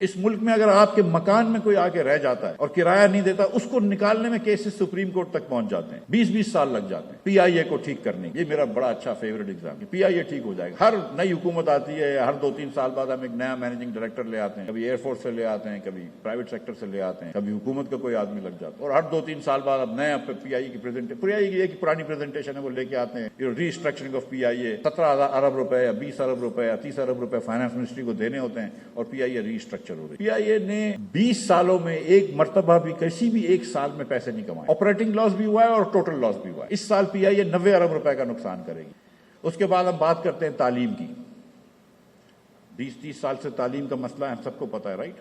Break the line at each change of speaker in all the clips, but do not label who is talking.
اس ملک میں اگر آپ کے مکان میں کوئی آ کے رہ جاتا ہے اور کرایہ نہیں دیتا، اس کو نکالنے میں کیسز سپریم کورٹ تک پہنچ جاتے ہیں، 20 سال لگ جاتے ہیں پی آئی اے کو ٹھیک کرنے کی۔ یہ میرا بڑا اچھا فیوریٹ ایگزام ہے، پی آئی اے ٹھیک ہو جائے گا۔ ہر نئی حکومت آتی ہے، ہر 2-3 سال بعد ہم ایک نیا مینیجنگ ڈائریکٹر لے آتے ہیں، کبھی ایئر فورس سے لے آتے ہیں، کبھی پرائیویٹ سیکٹر سے لے آتے ہیں، کبھی حکومت کا کوئی آدمی لگ جاتا ہے، اور ہر 2-3 سال بعد اب نیا پی آئی کی ایک پرانی پریزنٹیشن ہے وہ لے کے آتے ہیں، ری اسٹرکچرنگ آف پی آئی اے، 17 ارب روپے یا 20 ارب روپے یا 30 ارب روپے فائنانس منسٹری کو دینے ہوتے ہیں، اور پی آئی اے ری اسٹرکچر ہو رہی ہے۔ پی آئی اے نے 20 سالوں میں ایک مرتبہ بھی کسی بھی ایک سال میں پیسے نہیں کمائے، آپریٹنگ لاس بھی ہوا ہے اور ٹوٹل لاس بھی ہوا ہے۔ اس سال پی آئی اے 90 ارب روپے کا نقصان کرے گی۔ اس کے بعد ہم بات کرتے ہیں تعلیم کی۔ 20-30 سال سے تعلیم کا مسئلہ ہے، ہم سب کو پتا ہے، رائٹ؟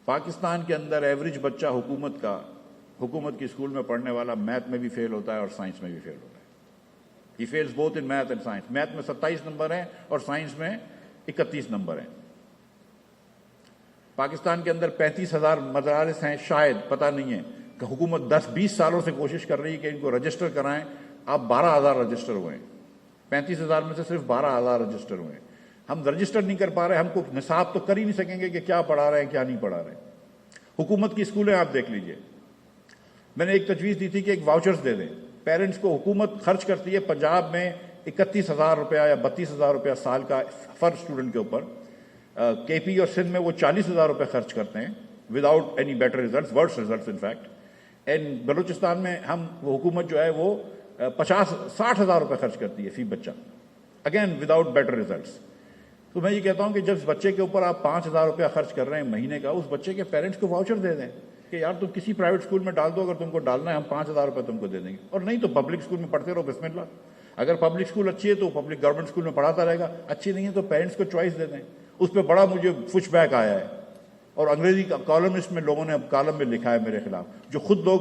پاکستان کے اندر ایوریج بچہ حکومت کی اسکول میں پڑھنے والا میتھ میں بھی فیل ہوتا ہے اور سائنس میں بھی فیل ہوتا ہے۔ He feels both in math and science. Math میں 27 نمبر ہیں اور سائنس میں 31 نمبر ہیں۔ پاکستان کے اندر 35,000 مدارس ہیں، شاید پتہ نہیں ہے کہ حکومت 10-20 سالوں سے کوشش کر رہی ہے کہ ان کو رجسٹر کرائیں، اب 12,000 رجسٹر ہوئے ہیں۔ 35,000 میں سے صرف 12,000 رجسٹر ہوئے ہیں۔ ہم رجسٹر نہیں کر پا رہے، ہم کو نصاب تو کر ہی نہیں سکیں گے کہ کیا پڑھا رہے ہیں کیا نہیں پڑھا رہے ہیں۔ حکومت کی اسکولیں آپ دیکھ لیجئے، میں نے ایک تجویز دی تھی کہ ایک واؤچرز دے دیں پیرنٹس کو۔ حکومت خرچ کرتی ہے پنجاب میں 31,000 روپیہ یا 32,000 روپیہ سال کا فر اسٹوڈنٹ کے اوپر۔ کے پی اور سندھ میں وہ 40,000 روپے خرچ کرتے ہیں without any better results, worse results in fact. And Balochistan میں وہ حکومت جو ہے وہ 60,000 روپے خرچ کرتی ہے فی بچہ، اگین وداؤٹ بیٹر ریزلٹس۔ تو میں یہ کہتا ہوں کہ جب بچے کے اوپر آپ 5,000 روپیہ خرچ کر رہے ہیں مہینے کا، اس بچے کے پیرنٹس کو واؤچر دے دیں کہ یار تم کسی پرائیویٹ اسکول میں ڈال دو، اگر تم کو ڈالنا ہے ہم 5,000 روپے تم کو دے دیں گے، اور نہیں تو پبلک اسکول میں پڑھتے رہو، بسم اللہ۔ اگر پبلک اسکول اچھی ہے تو پبلک گورنمنٹ اسکول میں پڑھاتا رہے گا، اچھی نہیں ہے تو پیرنٹس کو چوائس دے دیں۔ اس پہ بڑا مجھے پش بیک آیا ہے، اور انگریزی کالمسٹ میں لوگوں نے اب کالم میں لکھا ہے میرے خلاف، جو خود لوگ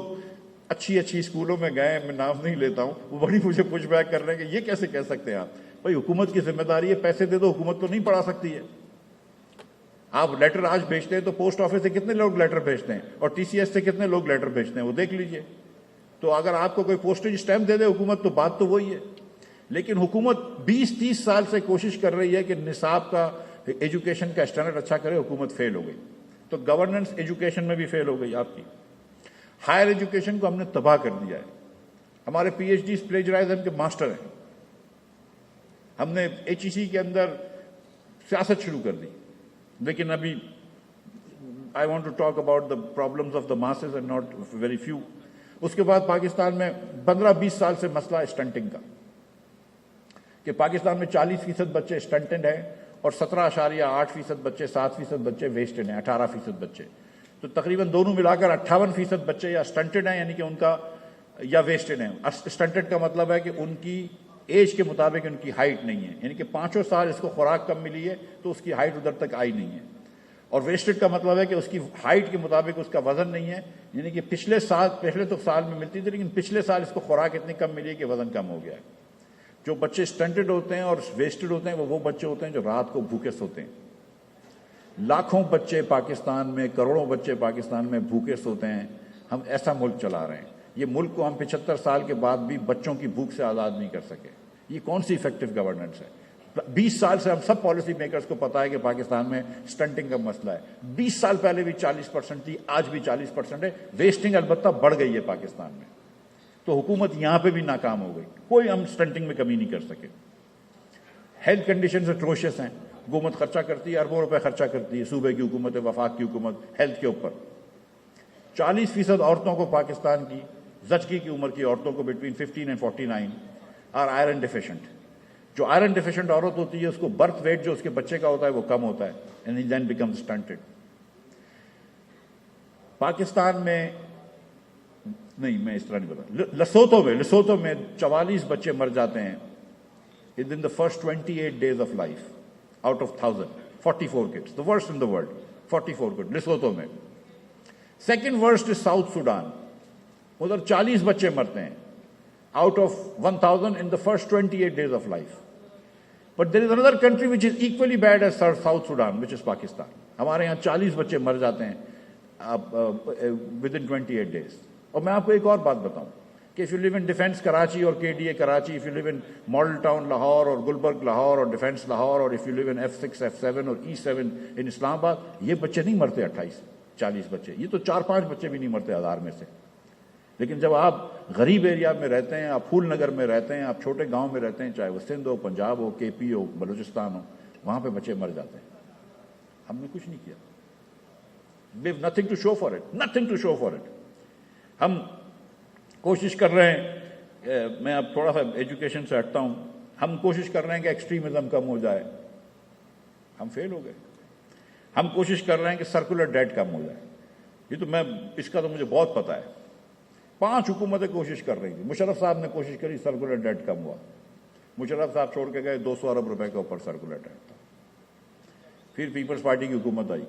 اچھی اسکولوں میں گئے، میں نام نہیں لیتا ہوں، وہ بڑی مجھے پش بیک کر رہے ہیں کہ یہ کیسے کہہ سکتے ہیں آپ؟ بھائی حکومت کی ذمہ داری ہے، پیسے دے دو، حکومت تو نہیں پڑھا سکتی ہے۔ آپ لیٹر آج بھیجتے ہیں تو پوسٹ آفس سے کتنے لوگ لیٹر بھیجتے ہیں، اور ٹی سی ایس سے کتنے لوگ لیٹر بھیجتے ہیں، وہ دیکھ لیجئے۔ تو اگر آپ کو کوئی پوسٹیج اسٹیمپ دے دے حکومت تو بات تو وہی ہے۔ لیکن حکومت 20-30 سال سے کوشش کر رہی ہے کہ نصاب کا، ایجوکیشن کا اسٹینڈرڈ اچھا کرے، حکومت فیل ہو گئی۔ تو گورننس ایجوکیشن میں بھی فیل ہو گئی آپ کی۔ ہائر ایجوکیشن کو ہم نے تباہ کر دیا ہے۔ ہمارے پی ایچ ڈیز پلیجرائزم کے ماسٹر ہیں۔ ہم نے ایچ ای سی کے اندر سیاست شروع کر دی، لیکن ابھی I want to talk about the problems of the masses and not very few. اس کے بعد پاکستان میں 15-20 سال سے مسئلہ اسٹنٹنگ کا، کہ پاکستان میں 40% بچے اسٹنٹڈ ہیں اور 17.8% بچے، 7% بچے ویسٹڈ ہیں، 18% بچے۔ تو تقریباً دونوں ملا کر 58% بچے یا اسٹنٹڈ ہیں، یعنی کہ ان کا، یا ویسٹڈ ہیں۔ اسٹنٹڈ کا مطلب ہے کہ ان کی ایج کے مطابق ان کی ہائٹ نہیں ہے، یعنی کہ 5 سال اس کو خوراک کم ملی ہے تو اس کی ہائٹ ادھر تک آئی نہیں ہے۔ اور ویسٹڈ کا مطلب ہے کہ اس کی ہائٹ کے مطابق اس کا وزن نہیں ہے، یعنی کہ پچھلے تو سال میں ملتی تھی لیکن پچھلے سال اس کو خوراک اتنی کم ملی ہے کہ وزن کم ہو گیا ہے۔ جو بچے اسٹنٹڈ ہوتے ہیں اور ویسٹڈ ہوتے ہیں وہ بچے ہوتے ہیں جو رات کو بھوکے سوتے ہیں۔ لاکھوں بچے پاکستان میں، کروڑوں بچے پاکستان میں بھوکے سوتے ہیں۔ ہم ایسا ملک چلا رہے ہیں۔ یہ ملک کو ہم 75 سال کے بعد بھی بچوں کی بھوک سے آزاد نہیں کر سکے۔ یہ کون سی ایفیکٹو گورننس ہے؟ 20 سال سے ہم سب پالیسی میکرز کو پتا ہے کہ پاکستان میں اسٹنٹنگ کا مسئلہ ہے۔ 20 سال پہلے بھی 40% تھی، آج بھی 40% ہے۔ ویسٹنگ البتہ بڑھ گئی ہے پاکستان میں۔ تو حکومت یہاں پہ بھی ناکام ہو گئی، کوئی ہم اسٹنٹنگ میں کمی نہیں کر سکے۔ ہیلتھ کنڈیشنز اٹروشس ہیں۔ حکومت خرچہ کرتی ہے، اربوں روپے خرچہ کرتی ہے، صوبے کی حکومت، وفاق کی حکومت، ہیلتھ کے اوپر۔ 40% عورتوں کو، پاکستان کی زچگی کی عمر کی عورتوں کو between 15 and 49 are iron deficient. جو آئرن ڈیفیشنٹ عورت ہوتی ہے اس کو برتھ ویٹ جو اس کے بچے کا ہوتا ہے وہ کم ہوتا ہے، and he then becomes stunted. Pakistan میں نہیں، میں اس طرح نہیں بتا، لسوتو میں 44 بچے مر جاتے ہیں within the first 28 days of life out of 1,000. 44 kids, the worst in the world. 44 kids لسوتو میں۔ Second worst is south Sudan, ادھر 40 بچے مرتے ہیں out of 1,000 in the first 28 days of life. But there is another country which is equally bad as South Sudan, which is Pakistan. ہمارے یہاں 40 بچے مر جاتے ہیں within 28 days. اور میں آپ کو ایک اور بات بتاؤں، کہ if you live in defense Karachi or KDA Karachi, if you live in Model Town Lahore or Gulbarg Lahore or Defense Lahore, or if you live in F6, F7 or E7 in Islamabad, یہ بچے نہیں مرتے 28-40 بچے, یہ تو 4-5 بچے بھی نہیں مرتے 1000 میں سے. لیکن جب آپ غریب ایریا میں رہتے ہیں, آپ پھول نگر میں رہتے ہیں, آپ چھوٹے گاؤں میں رہتے ہیں, چاہے وہ سندھ ہو, پنجاب ہو, کے پی ہو, بلوچستان ہو, وہاں پہ بچے مر جاتے ہیں. ہم نے کچھ نہیں کیا. We have nothing to show for it, nothing to show for it. ہم کوشش کر رہے ہیں, میں اب تھوڑا سا ایجوکیشن سے ہٹتا ہوں, ہم کوشش کر رہے ہیں کہ ایکسٹریمزم کم ہو جائے, ہم فیل ہو گئے. ہم کوشش کر رہے ہیں کہ سرکولر ڈیٹ کم ہو جائے. یہ تو میں اس کا تو مجھے بہت پتہ ہے. 5 حکومتیں کوشش کر رہی تھیں. مشرف صاحب نے کوشش کری, سرکولر ڈیٹ کم ہوا. مشرف صاحب چھوڑ کے گئے, 200 ارب روپے کے اوپر سرکولر ڈیٹ تھا. پھر پیپلز پارٹی کی حکومت آئی,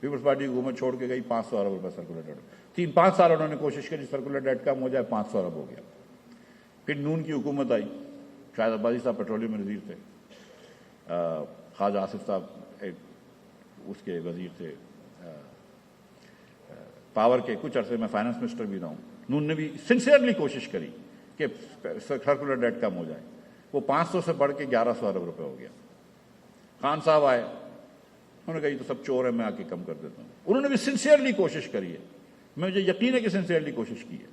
پیپلز پارٹی کی حکومت چھوڑ کے گئی, 500 ارب روپے سرکولر ڈیٹ. 3-5 سال انہوں نے کوشش کری سرکولر ڈیٹ کم ہو جائے, 500 ارب ہو گیا. پھر نون کی حکومت آئی, شاہد عباسی صاحب پیٹرولیم میں وزیر تھے, خواجہ آصف صاحب اس کے وزیر تھے پاور کے, کچھ عرصے میں فائنانس منسٹر بھی رہا ہوں. نون نے بھی سنسیئرلی کوشش کری کہ سرکولر ڈیٹ کم ہو جائے. وہ 500 سے بڑھ کے 1100 ارب روپے ہو گیا. خان صاحب آئے, انہوں نے کہا یہ تو سب چور ہے, میں آ کے کم کر دیتا ہوں. انہوں نے بھی سنسیئرلی کوشش کری ہے, مجھے یقین ہے کہ سنسیئرلی کوشش کی ہے.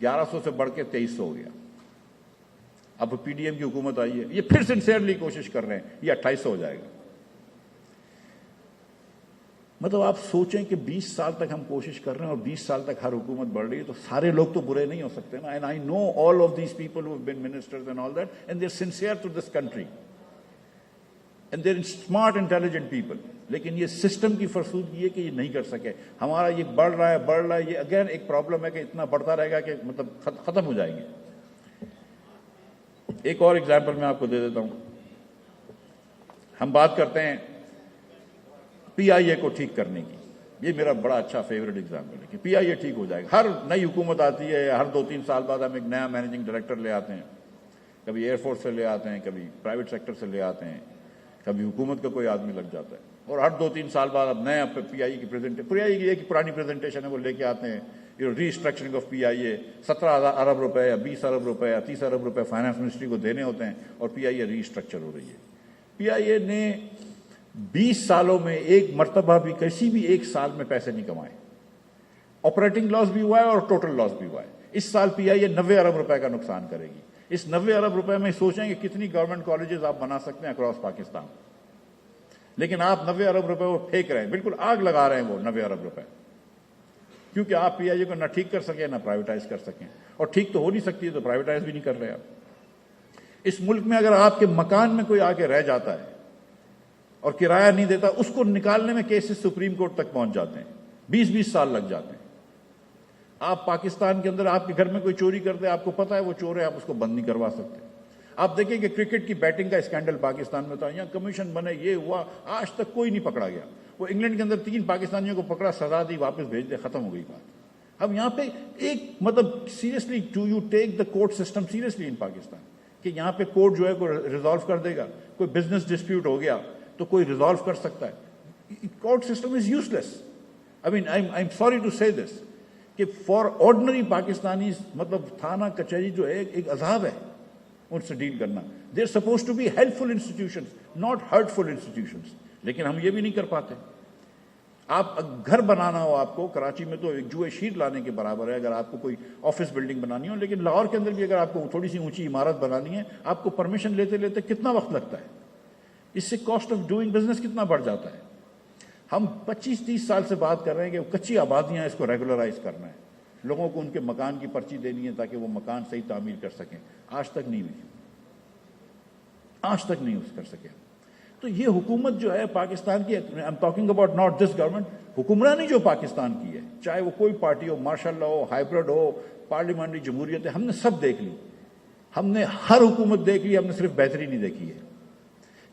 1100 سے بڑھ کے 2300 ہو گیا. اب پی ڈی ایم کی حکومت آئی ہے, یہ پھر سنسیئرلی کوشش کر رہے ہیں, یہ 2800 ہو جائے گا. مطلب آپ سوچیں کہ 20 سال تک ہم کوشش کر رہے ہیں اور 20 سال تک ہر حکومت بڑھ رہی ہے, تو سارے لوگ تو برے نہیں ہو سکتے نا. And I know all of these people who have been ministers and all that, and they are sincere to this country, and they are smart intelligent people. لیکن یہ سسٹم کی فرسودگی ہے کہ یہ نہیں کر سکے. ہمارا یہ بڑھ رہا ہے, یہ اگین ایک پرابلم ہے کہ اتنا بڑھتا رہے گا کہ مطلب ختم ہو جائیں گے. ایک اور ایگزامپل میں آپ کو دے دیتا ہوں. ہم بات کرتے ہیں پی آئی اے کو ٹھیک کرنے کی. یہ میرا بڑا اچھا فیوریٹ ایگزامپل ہے کہ پی آئی اے ٹھیک ہو جائے گا. ہر نئی حکومت آتی ہے, ہر 2-3 سال بعد ہم ایک نیا مینیجنگ ڈائریکٹر لے آتے ہیں, کبھی ایئر فورس سے لے آتے ہیں, کبھی پرائیویٹ سیکٹر سے لے آتے ہیں, کبھی حکومت کا کوئی آدمی لگ جاتا ہے, اور ہر 2-3 سال بعد اب نیا پی آئی کی پرانی پریزنٹیشن ہے وہ لے کے آتے ہیں. ری اسٹرکچرنگ آف پی آئی اے, 17 ارب روپے یا 20 ارب روپے یا 30 ارب روپے فائنانس منسٹری کو دینے ہوتے ہیں, اور پی آئی اے ری اسٹرکچر ہو رہی ہے. پی آئی اے نے 20 سالوں میں ایک مرتبہ بھی کسی بھی ایک سال میں پیسے نہیں کمائے. آپریٹنگ لاس بھی ہوا ہے اور ٹوٹل لاس بھی ہوا ہے. اس سال پی آئی اے 90 ارب روپے کا نقصان کرے گی. اس 90 ارب روپے میں سوچیں کہ کتنی گورنمنٹ کالجز آپ بنا سکتے ہیں اکراس پاکستان. لیکن آپ 90 ارب روپے وہ پھینک رہے ہیں, بالکل آگ لگا رہے ہیں وہ 90 ارب روپے, کیونکہ آپ پی آئی اے کو نہ ٹھیک کر سکیں نہ پرائیویٹائز کر سکیں. اور ٹھیک تو ہو نہیں سکتی ہے تو پرائیویٹائز بھی نہیں کر رہے آپ. اس ملک میں اگر آپ کے مکان میں کوئی آ کے رہ جاتا ہے اور کرایہ نہیں دیتا, اس کو نکالنے میں کیسز سپریم کورٹ تک پہنچ جاتے ہیں, 20-20 سال لگ جاتے ہیں. آپ پاکستان کے اندر آپ کے گھر میں کوئی چوری کرتے, آپ کو پتا ہے وہ چور ہے, آپ اس کو بند نہیں کروا سکتے. آپ دیکھیں کہ کرکٹ کی بیٹنگ کا اسکینڈل پاکستان میں تھا, یہاں کمیشن بنے, یہ ہوا, آج تک کوئی نہیں پکڑا گیا. وہ انگلینڈ کے اندر 3 پاکستانیوں کو پکڑا, سزا دی, واپس بھیج دے, ختم ہو گئی بات. اب یہاں پہ ایک مطلب seriously do you take the court system seriously in Pakistan, کہ یہاں پہ کورٹ جو ہے کوئی ریزالو کر دے گا. کوئی بزنس ڈسپیوٹ ہو گیا تو کوئی ریزالو کر سکتا ہے. Court system is useless. I mean I am sorry to say this کہ فار آرڈنری پاکستانیز مطلب تھانہ کچہری جو ہے ایک عذاب ہے ان سے ڈیل کرنا. They are suppose to be helpful institutions, not hurtful institutions. لیکن ہم یہ بھی نہیں کر پاتے. آپ گھر بنانا ہو آپ کو, کراچی میں تو ایک جوئے شیٹ لانے کے برابر ہے اگر آپ کو کوئی آفس بلڈنگ بنانی ہو. لیکن لاہور کے اندر بھی اگر آپ کو تھوڑی سی اونچی عمارت بنانی ہے, آپ کو پرمیشن لیتے لیتے کتنا وقت لگتا ہے. اس سے کاسٹ آف ڈوئنگ بزنس کتنا بڑھ جاتا ہے. ہم 25-30 سال سے بات کر رہے ہیں کہ کچی آبادیاں اس کو ریگولرائز کرنا ہے, لوگوں کو ان کے مکان کی پرچی دینی ہے تاکہ وہ مکان صحیح تعمیر کر سکیں. آج تک نہیں ہوئی, آج تک نہیں کر سکے. تو یہ حکومت جو ہے پاکستان کی, I am talking about not this government, حکمرانی جو پاکستان کی ہے, چاہے وہ کوئی پارٹی ہو, ماشاء اللہ ہو, ہائیبرڈ ہو, پارلیمنٹری جمہوریت ہے, ہم نے سب دیکھ لی. ہم نے ہر حکومت دیکھ لی, ہم نے صرف بہتری نہیں دیکھی ہے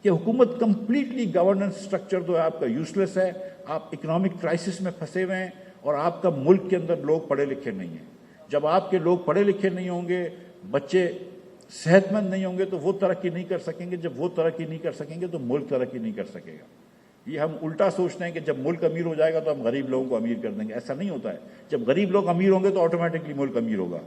کہ حکومت کمپلیٹلی گورننس اسٹرکچر جو ہے آپ کا یوز لیس ہے. آپ اکنامک کرائسس میں پھنسے ہوئے ہیں اور آپ کا ملک کے اندر لوگ پڑھے لکھے نہیں ہیں. جب آپ کے لوگ پڑھے لکھے نہیں ہوں گے, بچے صحت مند نہیں ہوں گے تو وہ ترقی نہیں کر سکیں گے. جب وہ ترقی نہیں کر سکیں گے تو ملک ترقی نہیں کر سکے گا. یہ ہم الٹا سوچتے ہیں کہ جب ملک امیر ہو جائے گا تو ہم غریب لوگوں کو امیر کر دیں گے. ایسا نہیں ہوتا ہے. جب غریب لوگ امیر ہوں گے تو آٹومیٹکلی ملک امیر ہوگا.